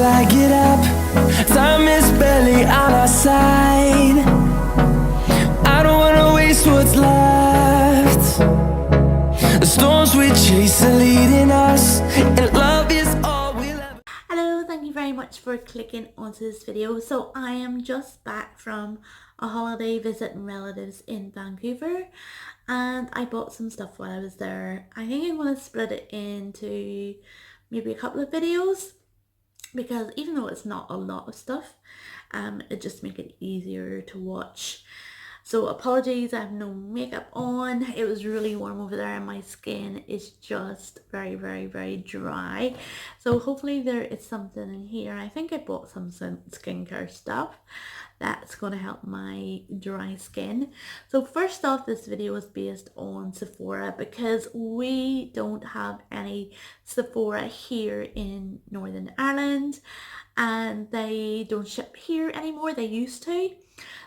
I get up, time is barely on our side. I don't wanna waste what's left. The storms we chase are leading us, and love is all we'll ever. Hello, thank you very much for clicking onto this video. So I am just back from a holiday visiting relatives in Vancouver, and I bought some stuff while I was there. I think I'm going to split it into maybe a couple of videos, because even though it's not a lot of stuff, it just make it easier to watch. So apologies, I have no makeup on. It was really warm over there and my skin is just very dry. So hopefully there is something in here. I think I bought some skincare stuff that's going to help my dry skin. So first off, this video is based on Sephora because we don't have any Sephora here in Northern Ireland and they don't ship here anymore. They used to.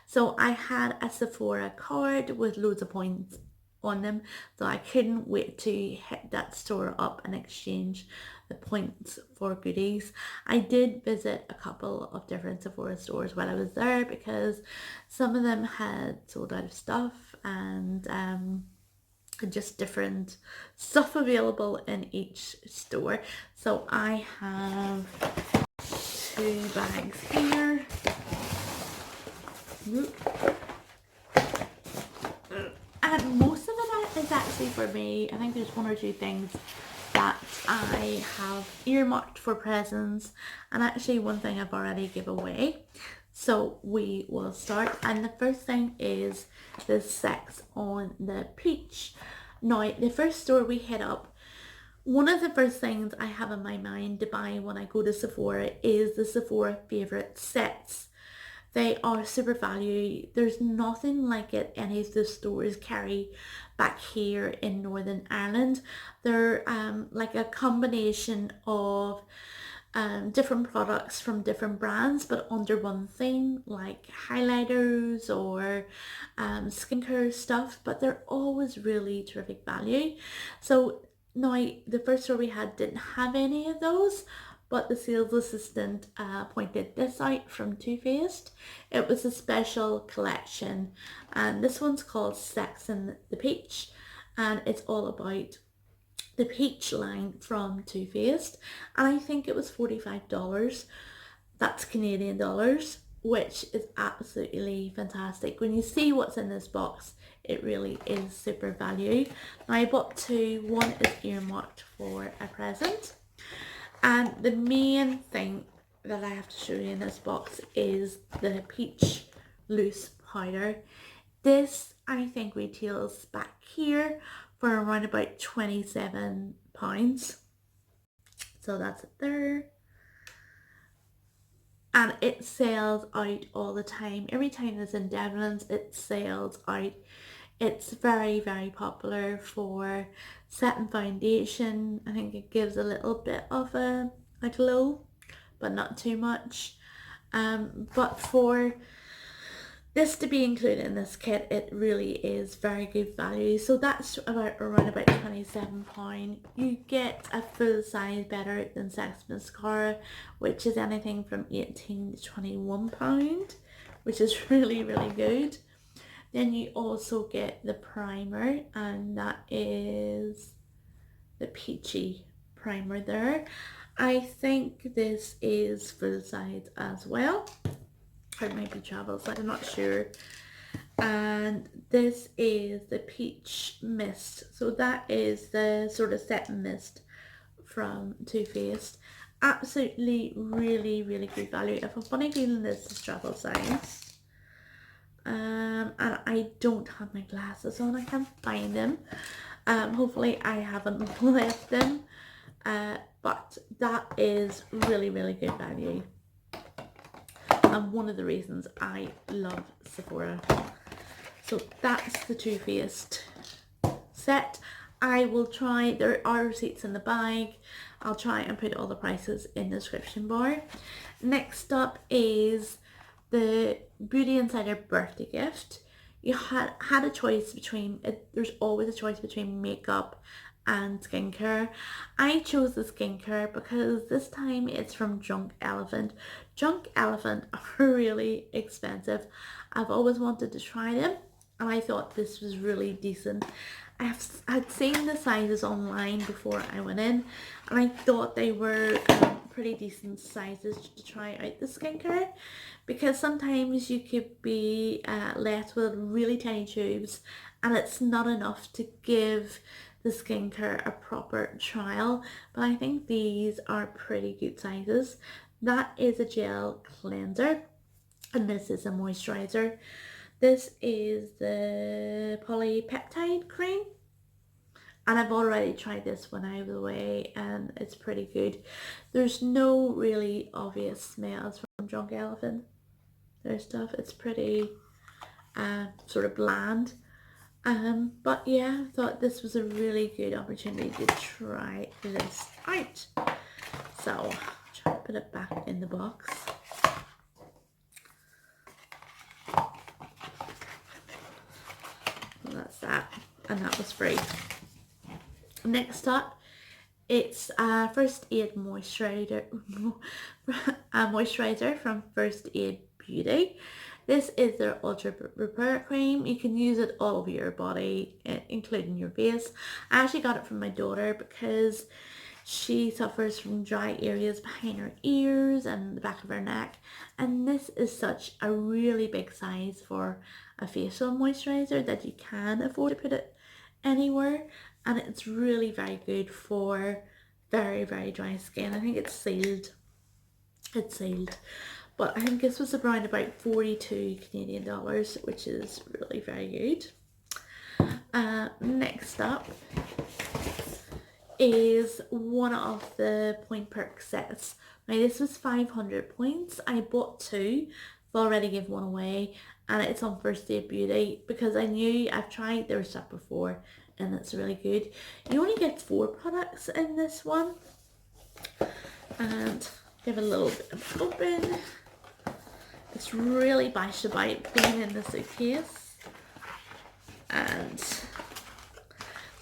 So I had a Sephora card with loads of points on them, so I couldn't wait to hit that store up and exchange the points for goodies. I did visit a couple of different Sephora stores while I was there because some of them had sold out of stuff and just different stuff available in each store. So I have 2 bags here. And most of it is actually for me. I think there's 1 or 2 things that I have earmarked for presents, and actually one thing I've already given away. So we will start, and the first thing is the Sex on the Peach. Now the first store we hit up, one of the first things I have in my mind to buy when I go to Sephora is the Sephora favourite sets. They are super value. There's nothing like it any of the stores carry back here in Northern Ireland. They're like a combination of different products from different brands but under one thing, like highlighters or skincare stuff, but they're always really terrific value. So now the first store we had didn't have any of those, but the sales assistant pointed this out from Too Faced. It was a special collection, and this one's called Sex and the Peach, and it's all about the peach line from Too Faced, and I think it was $45. That's Canadian dollars, which is absolutely fantastic. When you see what's in this box, it really is super value. Now I bought 2. One is earmarked for a present. And the main thing that I have to show you in this box is the peach loose powder. This I think retails back here for around about £27. So that's it there. And it sells out all the time. Every time there's in Devlin's, it sells out. It's very popular for setting foundation. I think it gives a little bit of a glow, but not too much. But for this to be included in this kit, it really is very good value. So that's around about £27. You get a full size Better Than Sex mascara, which is anything from £18 to £21, which is really good. Then you also get the primer, and that is the peachy primer there. I think this is full size as well. It might be travel size, I'm not sure. And this is the peach mist. So that is the sort of set mist from Too Faced. Absolutely really good value. I have a funny feeling this is travel size. And I don't have my glasses on. I can't find them. Hopefully I haven't left them. But that is really good value. And one of the reasons I love Sephora. So that's the Too Faced set. I will try, there are receipts in the bag. I'll try and put all the prices in the description bar. Next up is the Beauty Insider birthday gift. You had a choice between, there's always a choice between makeup and skincare. I chose the skincare because this time it's from Junk Elephant. Junk Elephant are really expensive. I've always wanted to try them and I thought this was really decent. I'd seen the sizes online before I went in and I thought they were pretty decent sizes to try out the skincare, because sometimes you could be left with really tiny tubes and it's not enough to give the skincare a proper trial, but I think these are pretty good sizes. That is a gel cleanser and this is a moisturizer. This is the polypeptide cream and I've already tried this when I was away and it's pretty good. There's no really obvious smells from Junk Elephant. Their stuff, it's pretty sort of bland. But yeah, I thought this was a really good opportunity to try this out. So I'll try to put it back in the box. And that's that, and that was free. Next up, it's a First Aid moisturizer, a moisturizer from First Aid Beauty. This is their Ultra Repair Cream. You can use it all over your body, including your face. I actually got it from my daughter because she suffers from dry areas behind her ears and the back of her neck. And this is such a really big size for a facial moisturizer that you can afford to put it anywhere. And it's really very good for very, very dry skin. I think it's sealed. It's sealed. But I think this was around about 42 Canadian dollars, which is really very good. Next up is one of the Point Perk sets. Now this was 500 points. I bought two. I've already given one away and it's on First Aid Beauty because I knew I've tried their stuff before and it's really good. You only get 4 products in this one. And give it a little bit of open. It's really bashed about being in the suitcase. And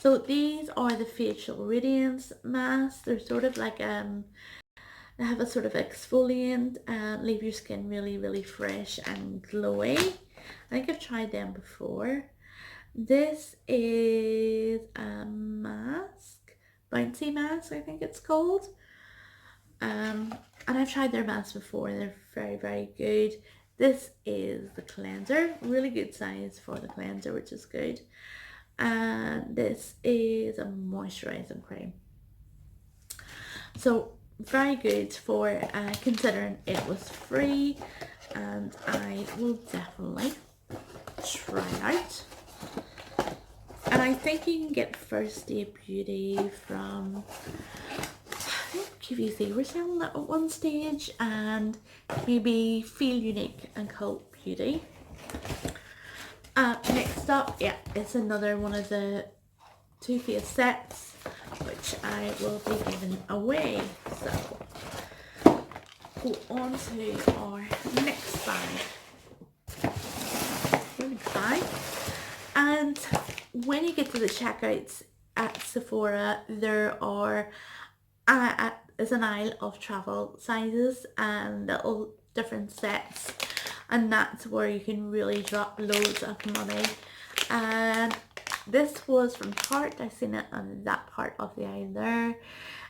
so these are the facial radiance masks. They're sort of like they have a sort of exfoliant and leave your skin really, really fresh and glowy. I think I've tried them before. This is a mask, bouncy mask I think it's called. And I've tried their masks before. They're very, very good. This is the cleanser, really good size for the cleanser, which is good. And this is a moisturizing cream. So very good for considering it was free, and I will definitely try it out. And I think you can get First Aid Beauty from, I think QVC were selling that at one stage, and maybe Feel Unique and Cult Beauty. Next up, yeah, it's another one of the Too Faced sets, which I will be giving away. So, go on to our next bag. Really big bag. And when you get to the checkouts at Sephora, there are is an aisle of travel sizes and little different sets, and that's where you can really drop loads of money. And this was from Tarte. I've seen it on that part of the aisle there.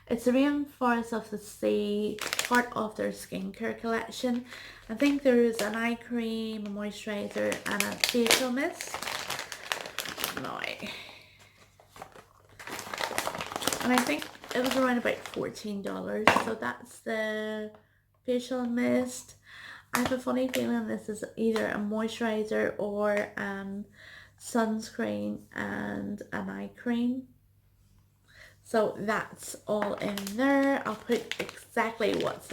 It's the Rainforest of the Sea, part of their skincare collection. I think there's an eye cream, a moisturizer and a facial mist. Now, and I think it was around about $14. So that's the facial mist. I have a funny feeling this is either a moisturizer or sunscreen and an eye cream. So that's all in there. I'll put exactly what's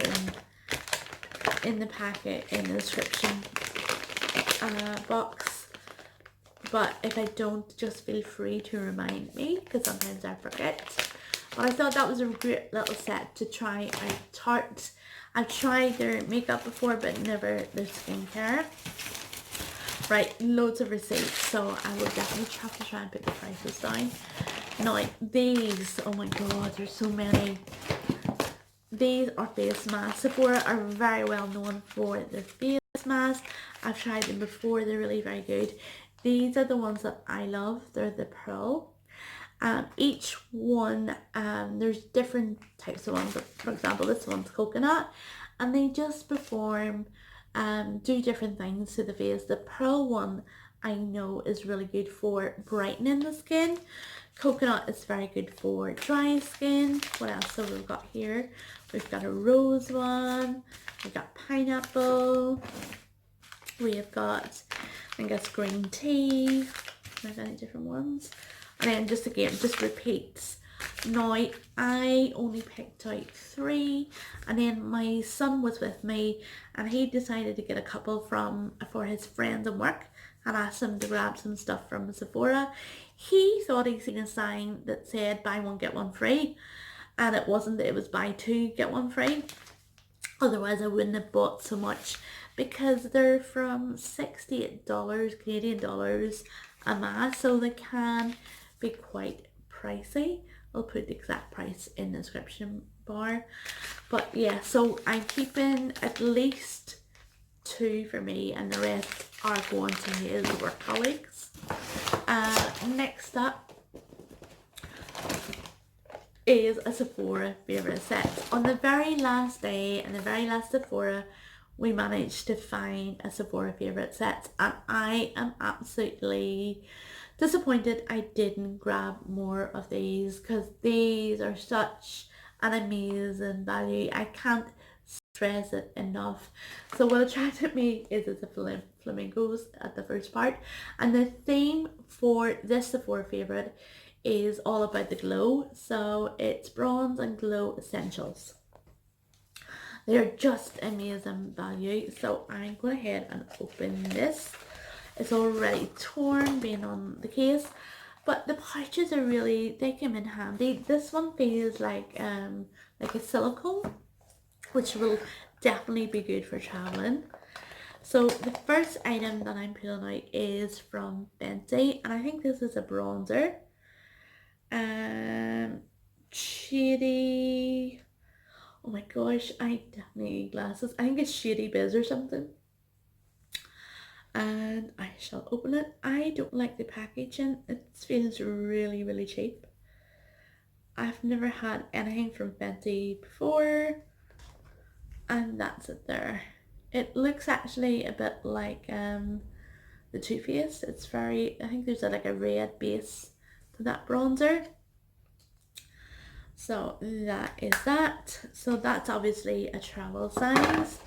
in the packet in the description box. But if I don't, just feel free to remind me, because sometimes I forget. But I thought that was a great little set to try out Tarte. I've tried their makeup before, but never their skincare. Right, loads of receipts, so I will definitely have to try and put the prices down. Now these, oh my god, there's so many. These are face masks. Sephora are very well known for their face masks. I've tried them before, they're really very good. These are the ones that I love. They're the Pearl. Each one, there's different types of ones. For example, this one's coconut, and they just perform, do different things to the face. The Pearl one I know is really good for brightening the skin. Coconut is very good for dry skin. What else have we got here? We've got a rose one. We've got pineapple. We have got, I guess, green tea. There's any different ones. And then just again, just repeats. Now, I only picked out 3, and then my son was with me, and he decided to get a couple for his friends and work, and asked him to grab some stuff from Sephora. He thought he'd seen a sign that said buy one get one free, and it wasn't. It was buy 2 get 1 free. Otherwise, I wouldn't have bought so much, because they're from $68 Canadian dollars a mask, so they can be quite pricey. I'll put the exact price in the description bar. But yeah, so I'm keeping at least 2 for me, and the rest are going to his work colleagues. Next up is a Sephora favourite set. On the very last day and the very last Sephora, we managed to find a Sephora favourite set, and I am absolutely disappointed I didn't grab more of these, because these are such an amazing value. I can't stress it enough. So what attracted me is the flamingos at the first part, and the theme for this Sephora favourite is all about the glow. So it's bronze and glow essentials. They're just amazing value. So I'm going ahead and open this. It's already torn being on the case, but the pouches are really, they come in handy. This one feels like a silicone, which will definitely be good for traveling. So the first item that I'm pulling out is from Fenty, and I think this is a bronzer. Shady, oh my gosh, I definitely need glasses. I think it's Shady Biz or something. And I shall open it. I don't like the packaging. It feels really, really cheap. I've never had anything from Fenty before. And that's it there. It looks actually a bit like the Too Faced. It's very, I think there's like a red base to that bronzer. So that is that. So that's obviously a travel size,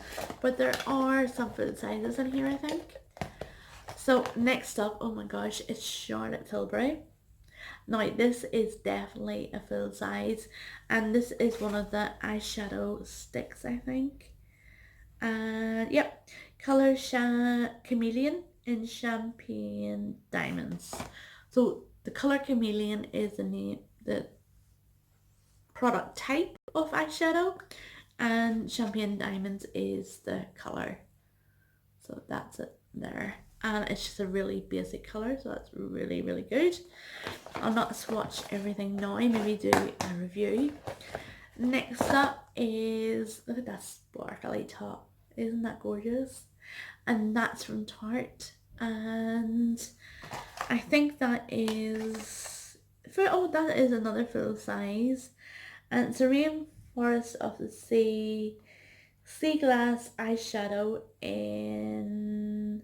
but there are some full sizes in here, I think. So next up, oh my gosh, it's Charlotte Tilbury. Now this is definitely a full size, and this is one of the eyeshadow sticks, I think. And yep, color Chameleon in Champagne Diamonds. So the color Chameleon is the name, the product type of eyeshadow, and Champagne Diamonds is the color. So that's it there. And it's just a really basic color, so that's really, really good. I'll not swatch everything now, maybe do a review. Next up is, look at that sparkly top, isn't that gorgeous? And that's from Tarte, and I think that is that is another full size, and it's a Rainforest of the Sea glass eyeshadow in,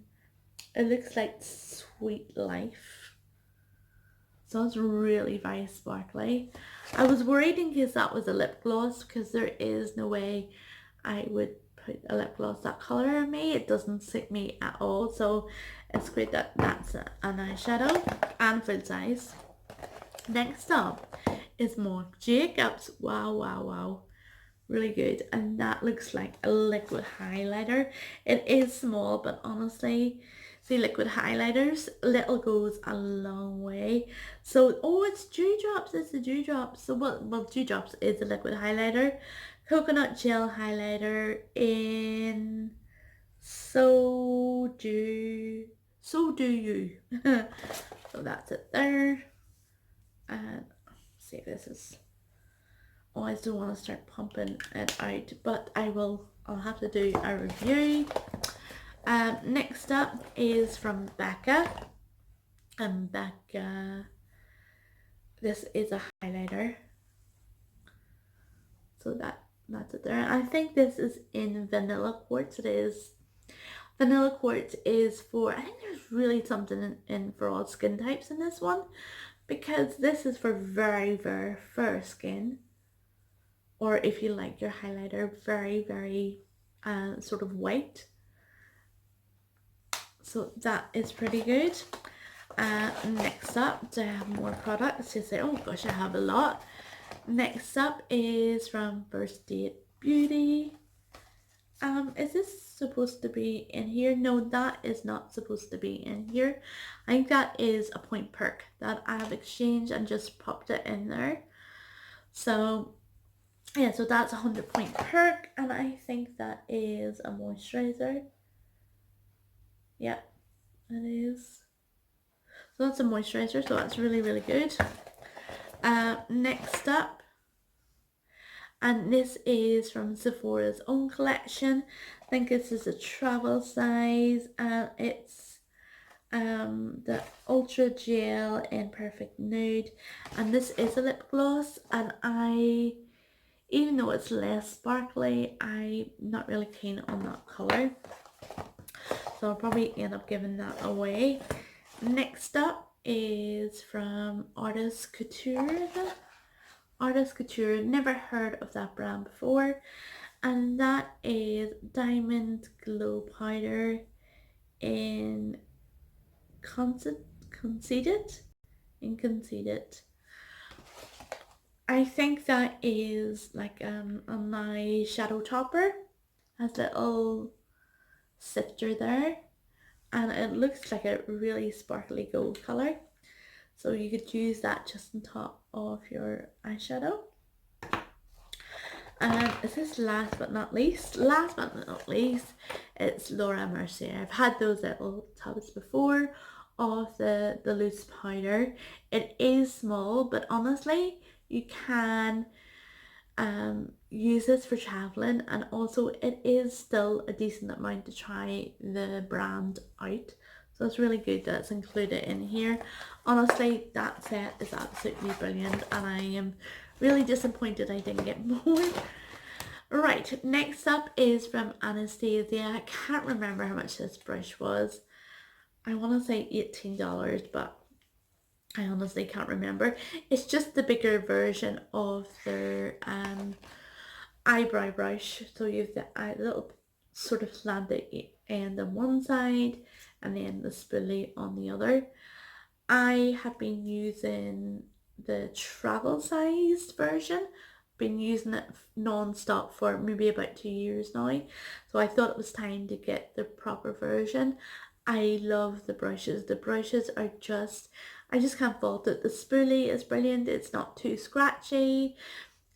it looks like Sweet Life. So it's really very sparkly. I was worried in case that was a lip gloss, because there is no way I would put a lip gloss that colour on me. It doesn't suit me at all. So it's great that that's an eyeshadow and full size. Next up is Marc Jacobs. Wow, wow, wow. Really good, and that looks like a liquid highlighter. It is small, but honestly, see, liquid highlighters, little goes a long way. So it's Dewdrops, it's the Dewdrops. So well, Dewdrops is a liquid highlighter. Coconut gel highlighter in So Do You. So that's it there. And see if this is, oh, I don't want to start pumping it out, but I'll have to do a review. Next up is from Becca, and Becca, this is a highlighter, so that's it there. I think this is in vanilla quartz. It is vanilla quartz is for, I think there's really something in for all skin types in this one, because this is for very, very fair skin, or if you like your highlighter very, very sort of white. So that is pretty good. Next up, do I have more products to say? Oh gosh, I have a lot. Next up is from First Date Beauty. Is this supposed to be in here? No, that is not supposed to be in here. I think that is a point perk that I have exchanged and just popped it in there. So yeah, so that's 100 point perk, and I think that is a moisturizer. Yeah, it is. So that's a moisturizer, so that's really, really good. Next up, and this is from Sephora's own collection. I think this is a travel size, and it's the Ultra Gel in Perfect Nude, and this is a lip gloss, and even though it's less sparkly, I'm not really keen on that colour, so I'll probably end up giving that away. Next up is from Artist Couture. Artist Couture, never heard of that brand before, and that is Diamond Glow Powder in Conceited. I think that is like on my shadow topper, has a little sifter there, and it looks like a really sparkly gold colour, so you could use that just on top of your eyeshadow. And is this last but not least? Last but not least, it's Laura Mercier. I've had those little tubs before of the loose powder. It is small, but honestly you can use this for traveling, and also it is still a decent amount to try the brand out, so it's really good that it's included in here. Honestly, that set is absolutely brilliant, and I am really disappointed I didn't get more. Right, next up is from Anastasia. I can't remember how much this brush was. I want to say $18, but I honestly can't remember. It's just the bigger version of their eyebrow brush. So you have the little sort of slanted end on one side and then the spoolie on the other. I have been using the travel sized version. Been using it non-stop for maybe about 2 years now. So I thought it was time to get the proper version. I love the brushes. The brushes are just, I just can't fault it. The spoolie is brilliant. It's not too scratchy.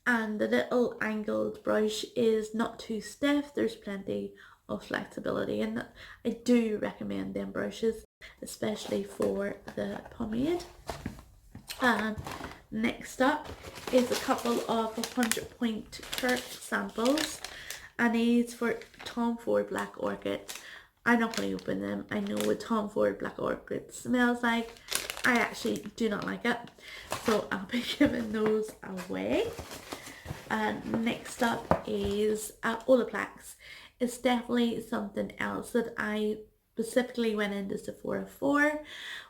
And the little angled brush is not too stiff. There's plenty of flexibility. And I do recommend them brushes, especially for the pomade. And next up is a couple of 100 point perk samples. And these for Tom Ford Black Orchid. I'm not going to open them. I know what Tom Ford Black Orchid smells like. I actually do not like it, so I'll be giving those away. And next up is Olaplex. It's definitely something else that I specifically went into Sephora for.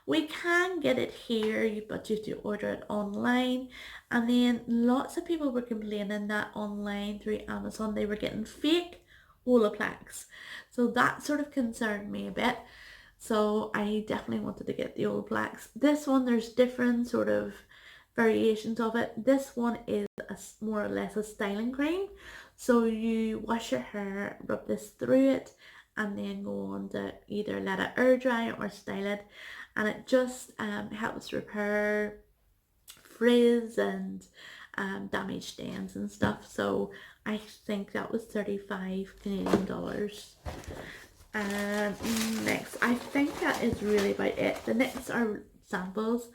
We can get it here, but you have to order it online. And then lots of people were complaining that online through Amazon they were getting fake Olaplex, so that sort of concerned me a bit, so I definitely wanted to get the Olaplex. This one, there's different sort of variations of it. This one is more or less a styling cream, so you wash your hair, rub this through it, and then go on to either let it air dry or style it, and it just helps repair frizz and damaged stains and stuff. So I think that was 35 Canadian dollars. And next, I think that is really about it. The next are samples.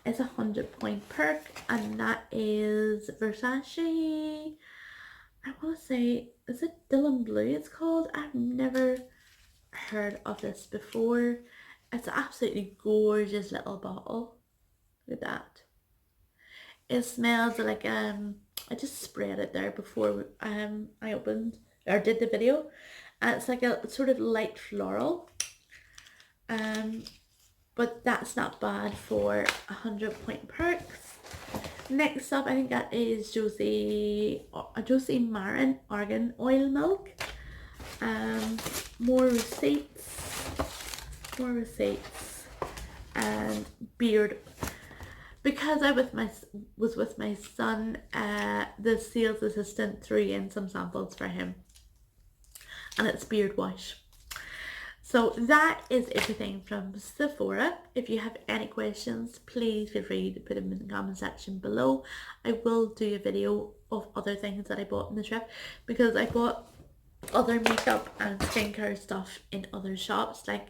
It's a 100-point perk, and that is Versace. I want to say, is it Dylan Blue it's called? I've never heard of this before. It's an absolutely gorgeous little bottle. Look at that. It smells like I just sprayed it there before I opened or did the video, and it's like a sort of light floral, but that's not bad for 100-point perks. Next up, I think that is Josie Marin Argan Oil Milk. More receipts, and beard. Because I was with my son, the sales assistant threw in some samples for him, and it's beard wash. So that is everything from Sephora. If you have any questions, please feel free to put them in the comment section below. I will do a video of other things that I bought in the trip, because I bought other makeup and skincare stuff in other shops, like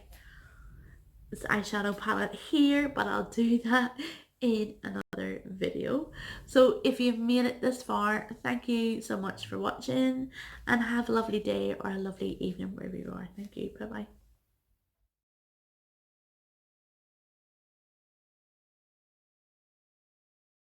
this eyeshadow palette here, but I'll do that in another video. So if you've made it this far, thank you so much for watching, and have a lovely day or a lovely evening wherever you are. Thank you. Bye bye.